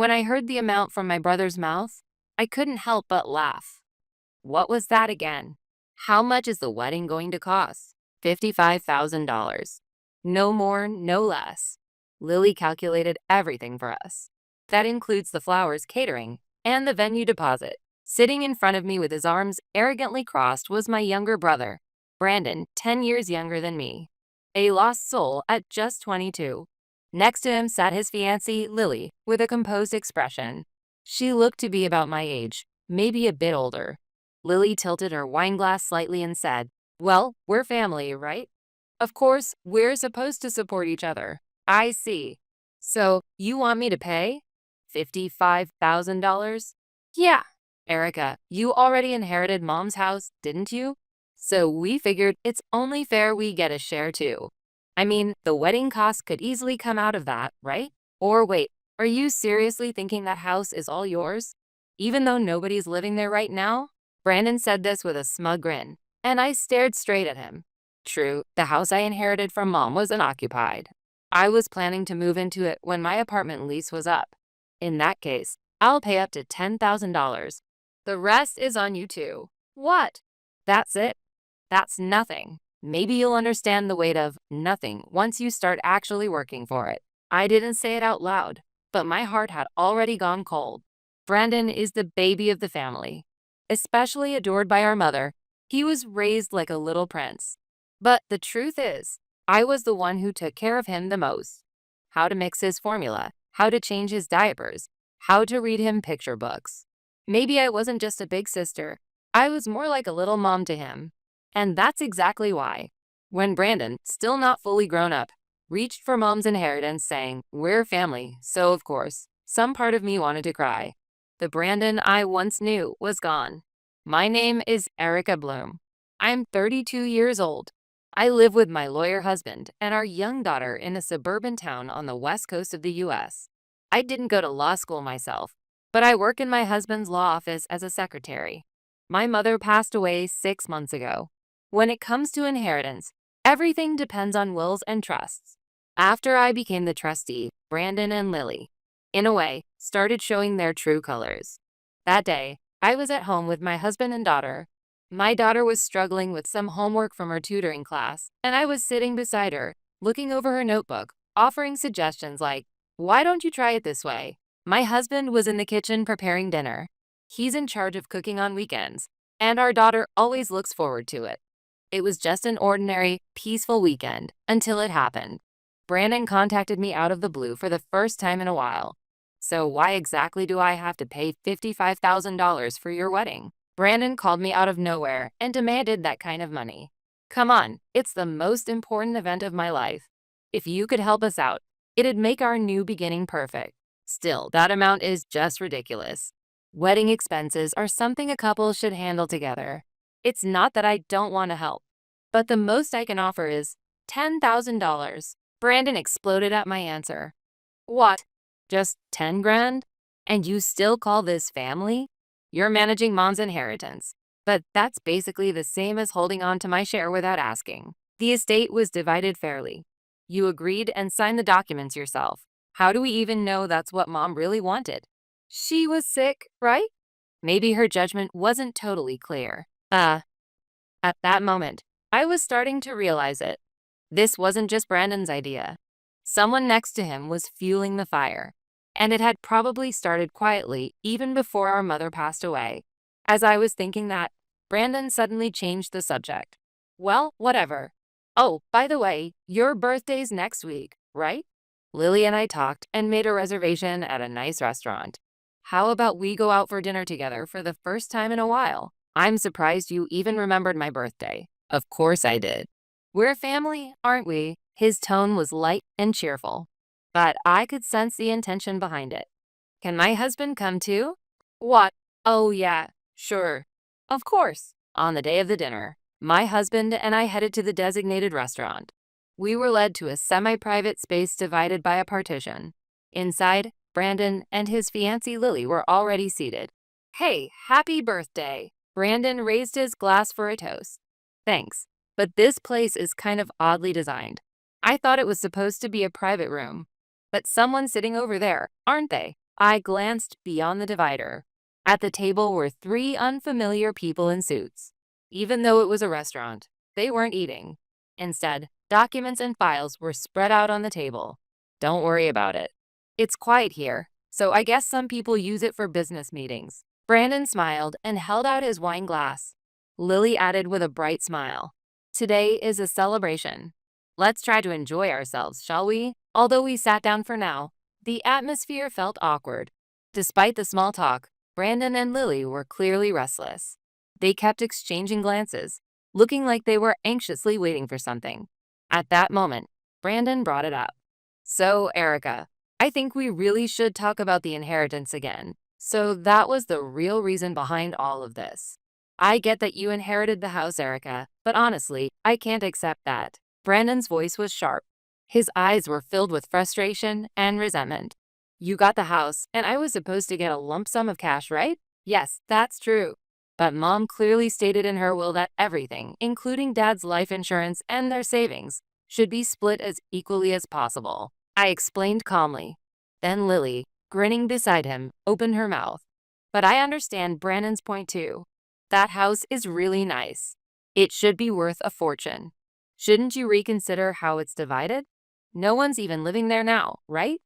When I heard the amount from my brother's mouth, I couldn't help but laugh. What was that again? How much is the wedding going to cost? $55,000. No more, no less. Lily calculated everything for us. That includes the flowers, catering, and the venue deposit. Sitting in front of me with his arms arrogantly crossed was my younger brother, Brandon, 10 years younger than me. A lost soul at just 22. Next to him sat his fiancée, Lily, with a composed expression. She looked to be about my age, maybe a bit older. Lily tilted her wine glass slightly and said, "Well, we're family, right? Of course, we're supposed to support each other." "I see. So, you want me to pay? $55,000? Yeah. Erica, you already inherited Mom's house, didn't you? So we figured it's only fair we get a share too. I mean, the wedding cost could easily come out of that, right? Or wait, are you seriously thinking that house is all yours? Even though nobody's living there right now?" Brandon said this with a smug grin, and I stared straight at him. True, the house I inherited from Mom was unoccupied. I was planning to move into it when my apartment lease was up. In that case, I'll pay up to $10,000. The rest is on you too. What? That's it? That's nothing. Maybe you'll understand the weight of nothing once you start actually working for it. I didn't say it out loud, but my heart had already gone cold. Brandon is the baby of the family. Especially adored by our mother, he was raised like a little prince. But the truth is, I was the one who took care of him the most. How to mix his formula, how to change his diapers, how to read him picture books. Maybe I wasn't just a big sister. I was more like a little mom to him. And that's exactly why. When Brandon, still not fully grown up, reached for Mom's inheritance saying, "We're family," so of course, some part of me wanted to cry. The Brandon I once knew was gone. My name is Erica Bloom. I'm 32 years old. I live with my lawyer husband and our young daughter in a suburban town on the west coast of the U.S. I didn't go to law school myself, but I work in my husband's law office as a secretary. My mother passed away 6 months ago. When it comes to inheritance, everything depends on wills and trusts. After I became the trustee, Brandon and Lily, in a way, started showing their true colors. That day, I was at home with my husband and daughter. My daughter was struggling with some homework from her tutoring class, and I was sitting beside her, looking over her notebook, offering suggestions like, "Why don't you try it this way?" My husband was in the kitchen preparing dinner. He's in charge of cooking on weekends, and our daughter always looks forward to it. It was just an ordinary, peaceful weekend until it happened. Brandon contacted me out of the blue for the first time in a while. "So why exactly do I have to pay $55,000 for your wedding?" Brandon called me out of nowhere and demanded that kind of money. Come on, it's the most important event of my life. If you could help us out, it'd make our new beginning perfect. Still, that amount is just ridiculous. Wedding expenses are something a couple should handle together. It's not that I don't want to help, but the most I can offer is $10,000. Brandon exploded at my answer. What? Just 10 grand? And you still call this family? You're managing Mom's inheritance. But that's basically the same as holding on to my share without asking. The estate was divided fairly. You agreed and signed the documents yourself. How do we even know that's what Mom really wanted? She was sick, right? Maybe her judgment wasn't totally clear. At that moment, I was starting to realize it. This wasn't just Brandon's idea. Someone next to him was fueling the fire. And it had probably started quietly even before our mother passed away. As I was thinking that, Brandon suddenly changed the subject. "Well, whatever. Oh, by the way, your birthday's next week, right?" Lily and I talked and made a reservation at a nice restaurant. "How about we go out for dinner together for the first time in a while? I'm surprised you even remembered my birthday." Of course I did. "We're family, aren't we?" His tone was light and cheerful, but I could sense the intention behind it. "Can my husband come too?" "What? Oh yeah, sure. Of course." On the day of the dinner, my husband and I headed to the designated restaurant. We were led to a semi-private space divided by a partition. Inside, Brandon and his fiancée Lily were already seated. "Hey, happy birthday." Brandon raised his glass for a toast. "Thanks, but this place is kind of oddly designed. I thought it was supposed to be a private room. But someone's sitting over there, aren't they?" I glanced beyond the divider. At the table were three unfamiliar people in suits. Even though it was a restaurant, they weren't eating. Instead, documents and files were spread out on the table. Don't worry about it. It's quiet here, so I guess some people use it for business meetings. Brandon smiled and held out his wine glass. Lily added with a bright smile. Today is a celebration. Let's try to enjoy ourselves, shall we? Although we sat down for now, the atmosphere felt awkward. Despite the small talk, Brandon and Lily were clearly restless. They kept exchanging glances, looking like they were anxiously waiting for something. At that moment, Brandon brought it up. So, Erica, I think we really should talk about the inheritance again. So that was the real reason behind all of this. I get that you inherited the house, Erica, but honestly, I can't accept that. Brandon's voice was sharp. His eyes were filled with frustration and resentment. You got the house, and I was supposed to get a lump sum of cash, right? Yes, that's true. But Mom clearly stated in her will that everything, including Dad's life insurance and their savings, should be split as equally as possible. I explained calmly. Then Lily, grinning beside him, opened her mouth. But I understand Brandon's point too. That house is really nice. It should be worth a fortune. Shouldn't you reconsider how it's divided? No one's even living there now, right?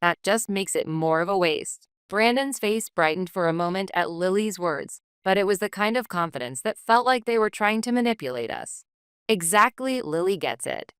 That just makes it more of a waste. Brandon's face brightened for a moment at Lily's words, but it was the kind of confidence that felt like they were trying to manipulate us. Exactly, Lily gets it.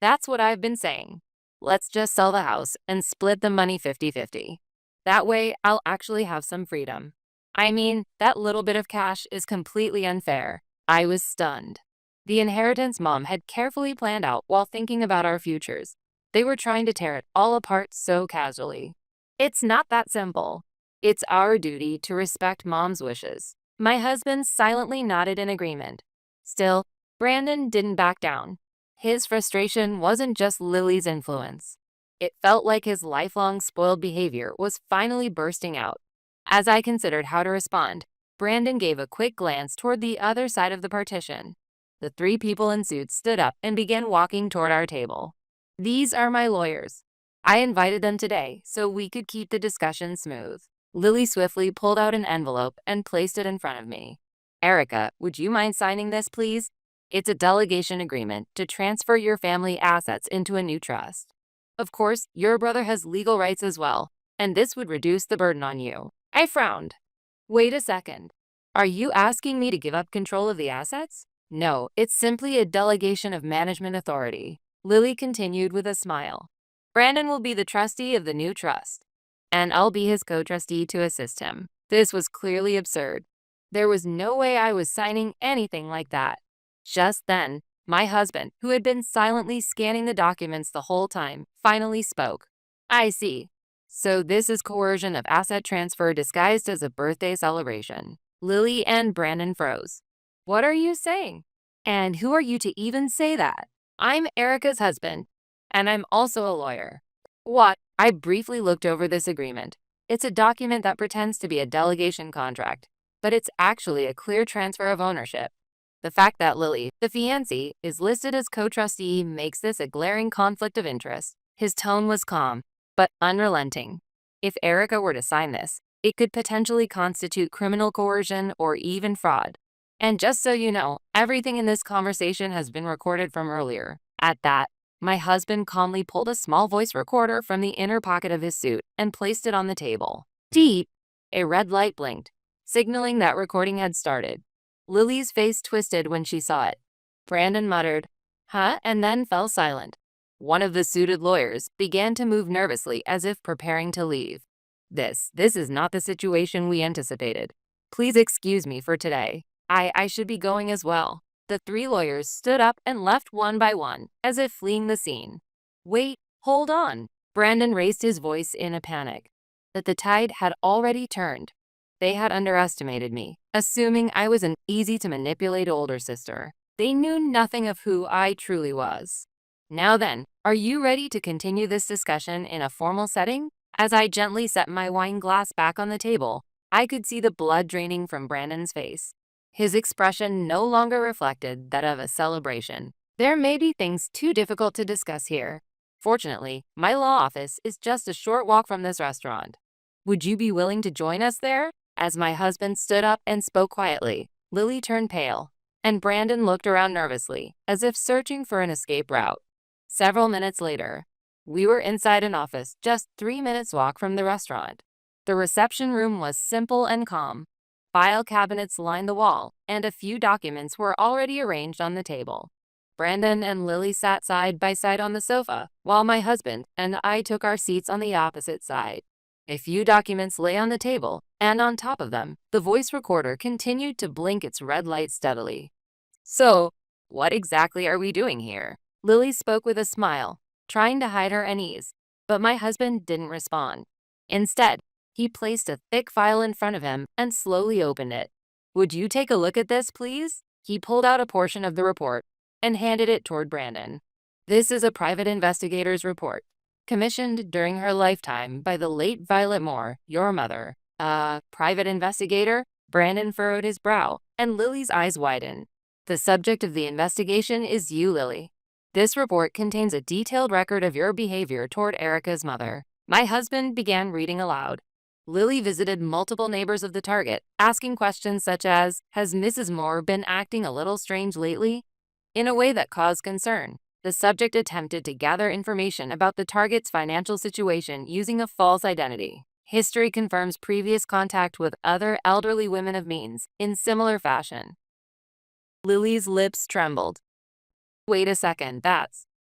That's what I've been saying. Let's just sell the house and split the money 50-50. That way, I'll actually have some freedom. I mean, that little bit of cash is completely unfair. I was stunned. The inheritance Mom had carefully planned out while thinking about our futures. They were trying to tear it all apart so casually. It's not that simple. It's our duty to respect Mom's wishes. My husband silently nodded in agreement. Still, Brandon didn't back down. His frustration wasn't just Lily's influence. It felt like his lifelong spoiled behavior was finally bursting out. As I considered how to respond, Brandon gave a quick glance toward the other side of the partition. The three people in suits stood up and began walking toward our table. These are my lawyers. I invited them today so we could keep the discussion smooth. Lily swiftly pulled out an envelope and placed it in front of me. Erica, would you mind signing this, please? It's a delegation agreement to transfer your family assets into a new trust. Of course, your brother has legal rights as well, and this would reduce the burden on you. I frowned. Wait a second. Are you asking me to give up control of the assets? No, it's simply a delegation of management authority. Lily continued with a smile. Brandon will be the trustee of the new trust, and I'll be his co-trustee to assist him. This was clearly absurd. There was no way I was signing anything like that. Just then, my husband, who had been silently scanning the documents the whole time, finally spoke. I see. So this is coercion of asset transfer disguised as a birthday celebration. Lily and Brandon froze. What are you saying? And who are you to even say that? I'm Erica's husband, and I'm also a lawyer. What? I briefly looked over this agreement. It's a document that pretends to be a delegation contract, but it's actually a clear transfer of ownership. The fact that Lily, the fiancée, is listed as co-trustee makes this a glaring conflict of interest. His tone was calm, but unrelenting. If Erica were to sign this, it could potentially constitute criminal coercion or even fraud. And just so you know, everything in this conversation has been recorded from earlier. At that, my husband calmly pulled a small voice recorder from the inner pocket of his suit and placed it on the table. Deep! A red light blinked, signaling that recording had started. Lily's face twisted when she saw it. Brandon muttered, "Huh?" and then fell silent. One of the suited lawyers began to move nervously as if preparing to leave. This is not the situation we anticipated. Please excuse me for today. I should be going as well. The three lawyers stood up and left one by one, as if fleeing the scene. Wait, hold on. Brandon raised his voice in a panic. That the tide had already turned. They had underestimated me, assuming I was an easy-to-manipulate older sister. They knew nothing of who I truly was. Now then, are you ready to continue this discussion in a formal setting? As I gently set my wine glass back on the table, I could see the blood draining from Brandon's face. His expression no longer reflected that of a celebration. There may be things too difficult to discuss here. Fortunately, my law office is just a short walk from this restaurant. Would you be willing to join us there? As my husband stood up and spoke quietly, Lily turned pale, and Brandon looked around nervously, as if searching for an escape route. Several minutes later, we were inside an office just 3 minutes walk from the restaurant. The reception room was simple and calm. File cabinets lined the wall, and a few documents were already arranged on the table. Brandon and Lily sat side by side on the sofa, while my husband and I took our seats on the opposite side. A few documents lay on the table, and on top of them, the voice recorder continued to blink its red light steadily. So, what exactly are we doing here? Lily spoke with a smile, trying to hide her unease, but my husband didn't respond. Instead, he placed a thick file in front of him and slowly opened it. Would you take a look at this, please? He pulled out a portion of the report and handed it toward Brandon. This is a private investigator's report, commissioned during her lifetime by the late Violet Moore, your mother. Private investigator? Brandon furrowed his brow, and Lily's eyes widened. The subject of the investigation is you, Lily. This report contains a detailed record of your behavior toward Erica's mother. My husband began reading aloud. Lily visited multiple neighbors of the target, asking questions such as, has Mrs. Moore been acting a little strange lately? In a way that caused concern. The subject attempted to gather information about the target's financial situation using a false identity. History confirms previous contact with other elderly women of means in similar fashion. Lily's lips trembled. Wait a second,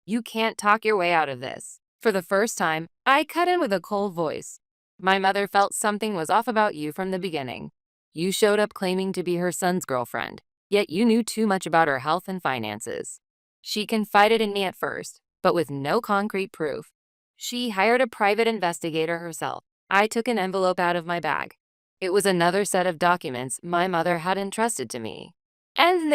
you can't talk your way out of this. For the first time, I cut in with a cold voice. My mother felt something was off about you from the beginning. You showed up claiming to be her son's girlfriend, yet you knew too much about her health and finances. She confided in me at first, but with no concrete proof. She hired a private investigator herself. I took an envelope out of my bag. It was another set of documents my mother had entrusted to me. And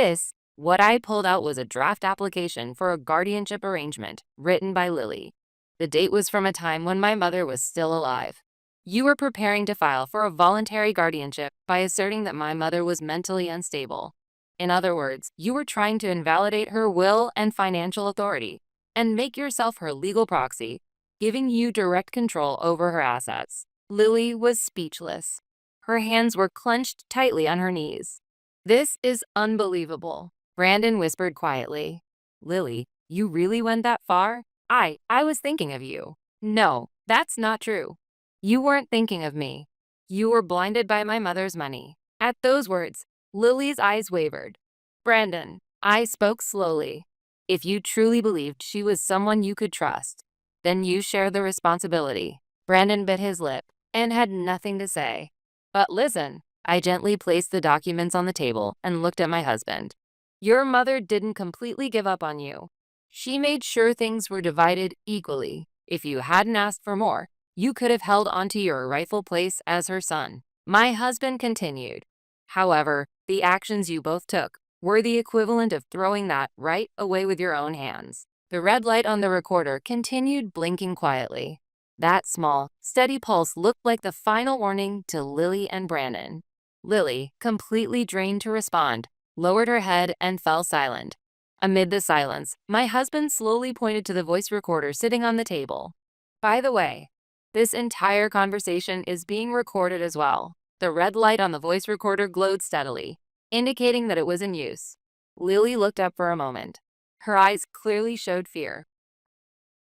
what I pulled out was a draft application for a guardianship arrangement written by Lily. The date was from a time when my mother was still alive. You were preparing to file for a voluntary guardianship by asserting that my mother was mentally unstable. In other words, you were trying to invalidate her will and financial authority and make yourself her legal proxy, giving you direct control over her assets. Lily was speechless. Her hands were clenched tightly on her knees. This is unbelievable, Brandon whispered quietly. Lily, you really went that far? I was thinking of you. No, that's not true. You weren't thinking of me. You were blinded by my mother's money. At those words, Lily's eyes wavered. Brandon, I spoke slowly. If you truly believed she was someone you could trust, then you share the responsibility. Brandon bit his lip and had nothing to say. But listen, I gently placed the documents on the table and looked at my husband. Your mother didn't completely give up on you. She made sure things were divided equally. If you hadn't asked for more, you could have held onto your rightful place as her son. My husband continued. However, the actions you both took were the equivalent of throwing that right away with your own hands. The red light on the recorder continued blinking quietly. That small, steady pulse looked like the final warning to Lily and Brandon. Lily, completely drained to respond, lowered her head and fell silent. Amid the silence, my husband slowly pointed to the voice recorder sitting on the table. By the way, this entire conversation is being recorded as well. The red light on the voice recorder glowed steadily, indicating that it was in use. Lily looked up for a moment. Her eyes clearly showed fear.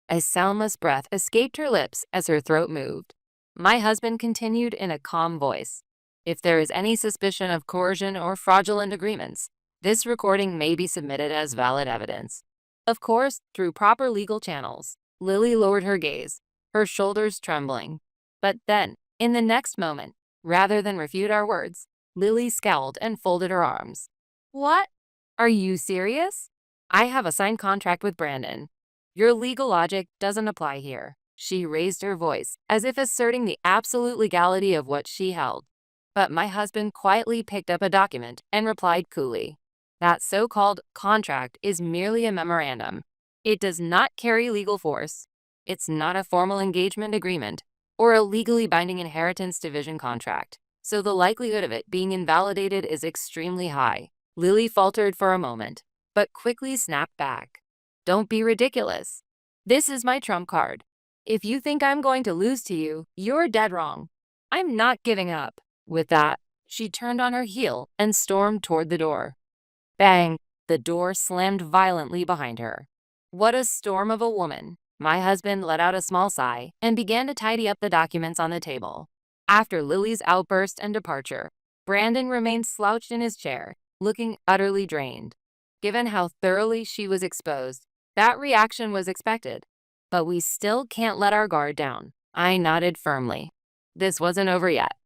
A soundless breath escaped her lips as her throat moved. My husband continued in a calm voice. If there is any suspicion of coercion or fraudulent agreements, this recording may be submitted as valid evidence. Of course, through proper legal channels. Lily lowered her gaze, her shoulders trembling. But then, in the next moment, rather than refute our words, Lily scowled and folded her arms. What? Are you serious? I have a signed contract with Brandon. Your legal logic doesn't apply here. She raised her voice, as if asserting the absolute legality of what she held. But my husband quietly picked up a document and replied coolly. That so-called contract is merely a memorandum. It does not carry legal force. It's not a formal engagement agreement or a legally binding inheritance division contract, so the likelihood of it being invalidated is extremely high. Lily faltered for a moment, but quickly snapped back. Don't be ridiculous. This is my trump card. If you think I'm going to lose to you, you're dead wrong. I'm not giving up. With that, she turned on her heel and stormed toward the door. Bang! The door slammed violently behind her. What a storm of a woman! My husband let out a small sigh and began to tidy up the documents on the table. After Lily's outburst and departure, Brandon remained slouched in his chair, looking utterly drained. Given how thoroughly she was exposed, that reaction was expected. But we still can't let our guard down. I nodded firmly. This wasn't over yet.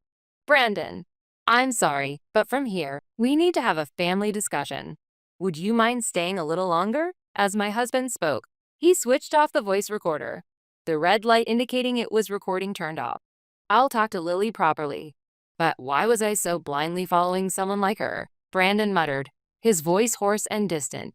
Brandon, I'm sorry, but from here, we need to have a family discussion. Would you mind staying a little longer? As my husband spoke, he switched off the voice recorder. The red light indicating it was recording turned off. I'll talk to Lily properly. But why was I so blindly following someone like her? Brandon muttered, his voice hoarse and distant.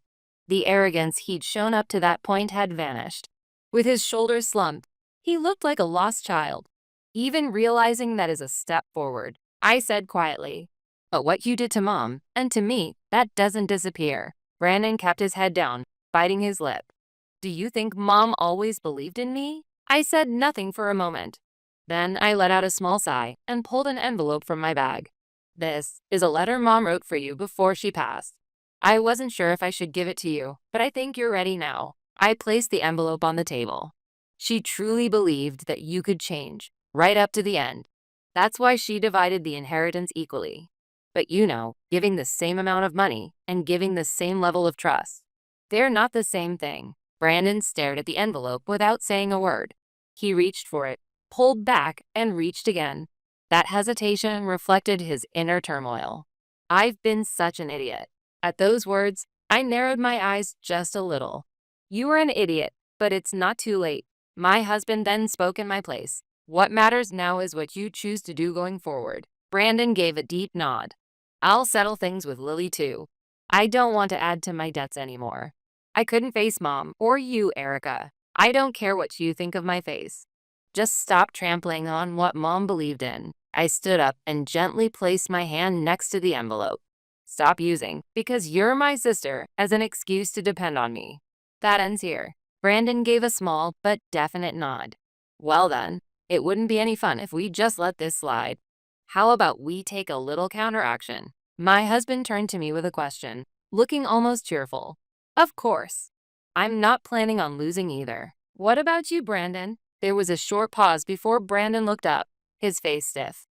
The arrogance he'd shown up to that point had vanished. With his shoulders slumped, he looked like a lost child. Even realizing that is a step forward, I said quietly, "But what you did to Mom, and to me, that doesn't disappear." Brandon kept his head down, biting his lip. "Do you think Mom always believed in me?" I said nothing for a moment. Then I let out a small sigh and pulled an envelope from my bag. "This is a letter Mom wrote for you before she passed. I wasn't sure if I should give it to you, but I think you're ready now." I placed the envelope on the table. She truly believed that you could change, right up to the end. That's why she divided the inheritance equally. But giving the same amount of money and giving the same level of trust, they're not the same thing. Brandon stared at the envelope without saying a word. He reached for it, pulled back, and reached again. That hesitation reflected his inner turmoil. I've been such an idiot. At those words, I narrowed my eyes just a little. You were an idiot, but it's not too late. My husband then spoke in my place. What matters now is what you choose to do going forward. Brandon gave a deep nod. I'll settle things with Lily too. I don't want to add to my debts anymore. I couldn't face Mom or you, Erica. I don't care what you think of my face. Just stop trampling on what Mom believed in. I stood up and gently placed my hand next to the envelope. Stop using, because you're my sister, as an excuse to depend on me. That ends here. Brandon gave a small but definite nod. Well then, it wouldn't be any fun if we just let this slide. How about we take a little counteraction? My husband turned to me with a question, looking almost cheerful. Of course. I'm not planning on losing either. What about you, Brandon? There was a short pause before Brandon looked up, his face stiff.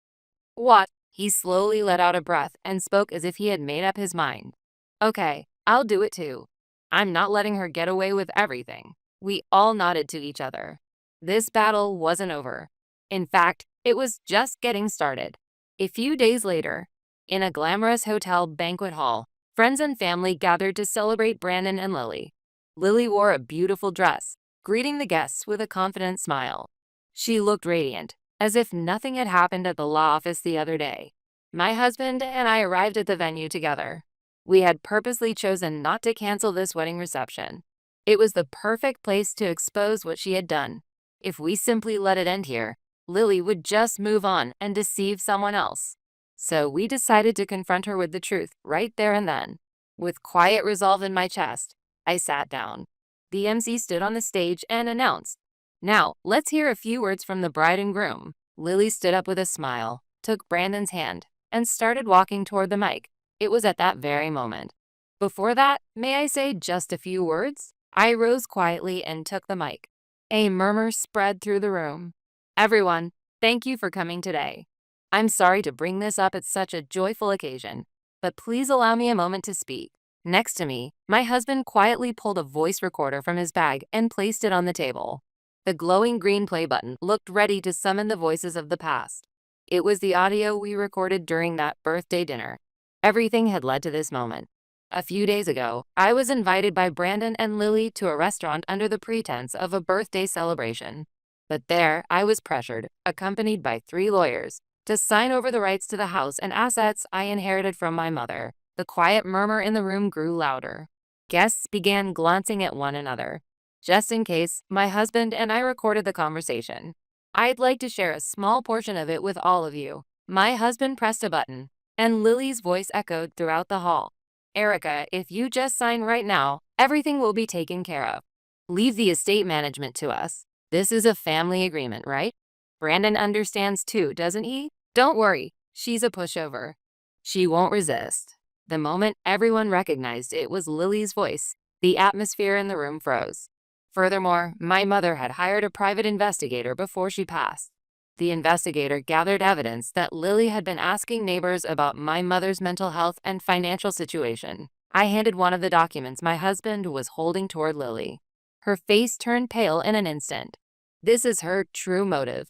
What? He slowly let out a breath and spoke as if he had made up his mind. Okay, I'll do it too. I'm not letting her get away with everything. We all nodded to each other. This battle wasn't over. In fact, it was just getting started. A few days later, in a glamorous hotel banquet hall, friends and family gathered to celebrate Brandon and Lily. Lily wore a beautiful dress, greeting the guests with a confident smile. She looked radiant, as if nothing had happened at the law office the other day. My husband and I arrived at the venue together. We had purposely chosen not to cancel this wedding reception. It was the perfect place to expose what she had done. If we simply let it end here, Lily would just move on and deceive someone else. So we decided to confront her with the truth right there and then. With quiet resolve in my chest, I sat down. The MC stood on the stage and announced, "Now, let's hear a few words from the bride and groom." Lily stood up with a smile, took Brandon's hand, and started walking toward the mic. It was at that very moment. Before that, may I say just a few words? I rose quietly and took the mic. A murmur spread through the room. Everyone, thank you for coming today. I'm sorry to bring this up at such a joyful occasion, but please allow me a moment to speak. Next to me, my husband quietly pulled a voice recorder from his bag and placed it on the table. The glowing green play button looked ready to summon the voices of the past. It was the audio we recorded during that birthday dinner. Everything had led to this moment. A few days ago, I was invited by Brandon and Lily to a restaurant under the pretense of a birthday celebration. But there, I was pressured, accompanied by 3 lawyers, to sign over the rights to the house and assets I inherited from my mother. The quiet murmur in the room grew louder. Guests began glancing at one another. Just in case, my husband and I recorded the conversation. I'd like to share a small portion of it with all of you. My husband pressed a button, and Lily's voice echoed throughout the hall. Erica, if you just sign right now, everything will be taken care of. Leave the estate management to us. This is a family agreement, right? Brandon understands too, doesn't he? Don't worry, she's a pushover. She won't resist. The moment everyone recognized it was Lily's voice, the atmosphere in the room froze. Furthermore, my mother had hired a private investigator before she passed. The investigator gathered evidence that Lily had been asking neighbors about my mother's mental health and financial situation. I handed one of the documents my husband was holding toward Lily. Her face turned pale in an instant. This is her true motive.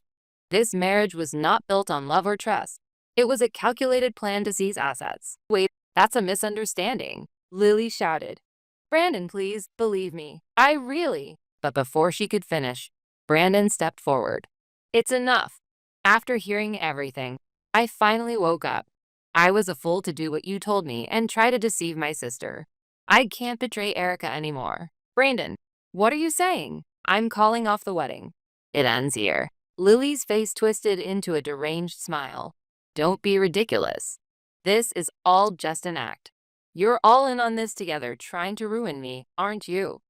This marriage was not built on love or trust. It was a calculated plan to seize assets. Wait, that's a misunderstanding, Lily shouted. Brandon, please, believe me. I really. But before she could finish, Brandon stepped forward. It's enough. After hearing everything, I finally woke up. I was a fool to do what you told me and try to deceive my sister. I can't betray Erica anymore. Brandon, what are you saying? I'm calling off the wedding. It ends here. Lily's face twisted into a deranged smile. Don't be ridiculous. This is all just an act. You're all in on this together, trying to ruin me, aren't you?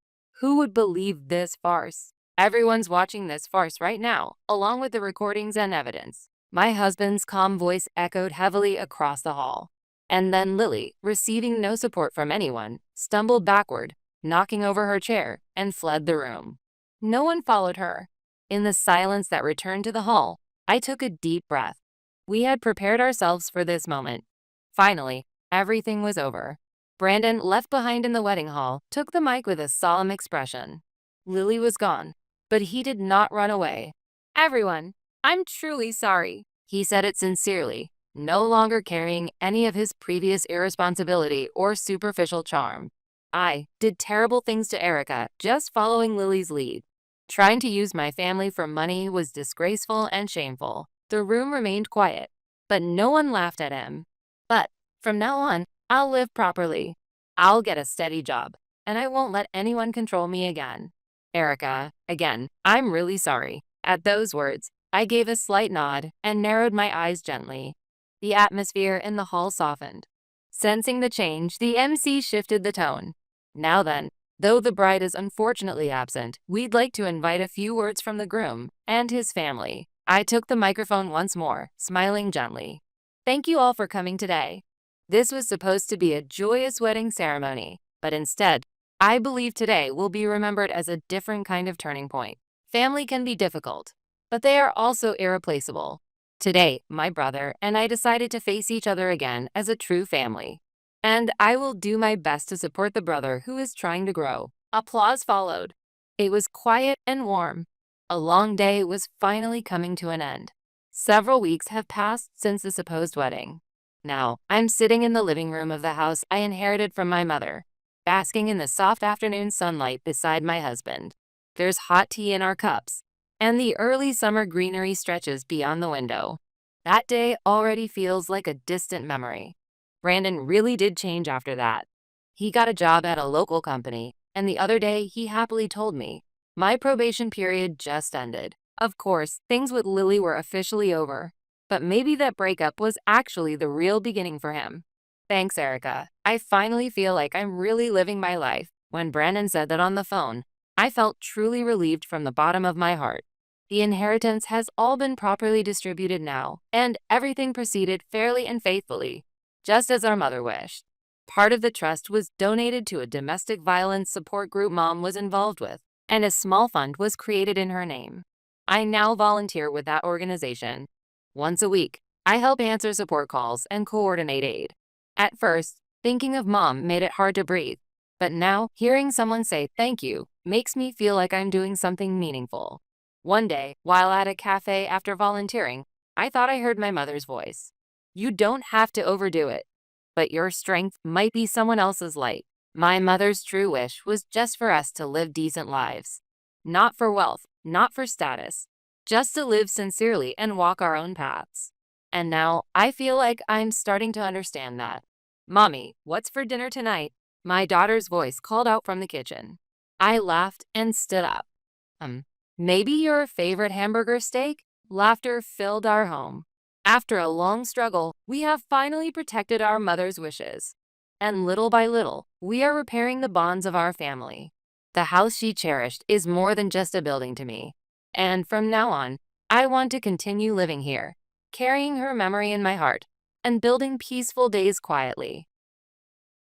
Who would believe this farce? Everyone's watching this farce right now, along with the recordings and evidence. My husband's calm voice echoed heavily across the hall. And then Lily, receiving no support from anyone, stumbled backward, knocking over her chair, and fled the room. No one followed her. In the silence that returned to the hall, I took a deep breath. We had prepared ourselves for this moment. Finally, everything was over. Brandon, left behind in the wedding hall, took the mic with a solemn expression. Lily was gone, but he did not run away. Everyone, I'm truly sorry. He said it sincerely, no longer carrying any of his previous irresponsibility or superficial charm. I did terrible things to Erica, just following Lily's lead. Trying to use my family for money was disgraceful and shameful. The room remained quiet, but no one laughed at him. But from now on, I'll live properly. I'll get a steady job, and I won't let anyone control me again. Erica, again, I'm really sorry. At those words, I gave a slight nod and narrowed my eyes gently. The atmosphere in the hall softened. Sensing the change, the MC shifted the tone. Now then, though the bride is unfortunately absent, we'd like to invite a few words from the groom and his family. I took the microphone once more, smiling gently. Thank you all for coming today. This was supposed to be a joyous wedding ceremony, but instead, I believe today will be remembered as a different kind of turning point. Family can be difficult, but they are also irreplaceable. Today, my brother and I decided to face each other again as a true family. And I will do my best to support the brother who is trying to grow. Applause followed. It was quiet and warm. A long day was finally coming to an end. Several weeks have passed since the supposed wedding. Now, I'm sitting in the living room of the house I inherited from my mother, basking in the soft afternoon sunlight beside my husband. There's hot tea in our cups, and the early summer greenery stretches beyond the window. That day already feels like a distant memory. Brandon really did change after that. He got a job at a local company, and the other day he happily told me, my probation period just ended. Of course, things with Lily were officially over, but maybe that breakup was actually the real beginning for him. Thanks, Erica. I finally feel like I'm really living my life. When Brandon said that on the phone, I felt truly relieved from the bottom of my heart. The inheritance has all been properly distributed now, and everything proceeded fairly and faithfully, just as our mother wished. Part of the trust was donated to a domestic violence support group Mom was involved with, and a small fund was created in her name. I now volunteer with that organization. Once a week, I help answer support calls and coordinate aid. At first, thinking of Mom made it hard to breathe, but now hearing someone say thank you makes me feel like I'm doing something meaningful. One day, while at a cafe after volunteering, I thought I heard my mother's voice. You don't have to overdo it, but your strength might be someone else's light. My mother's true wish was just for us to live decent lives. Not for wealth, not for status, just to live sincerely and walk our own paths. And now I feel like I'm starting to understand that. Mommy, what's for dinner tonight? My daughter's voice called out from the kitchen. I laughed and stood up. Maybe your favorite hamburger steak? Laughter filled our home. After a long struggle, we have finally protected our mother's wishes. And little by little, we are repairing the bonds of our family. The house she cherished is more than just a building to me. And from now on, I want to continue living here, carrying her memory in my heart, and building peaceful days quietly.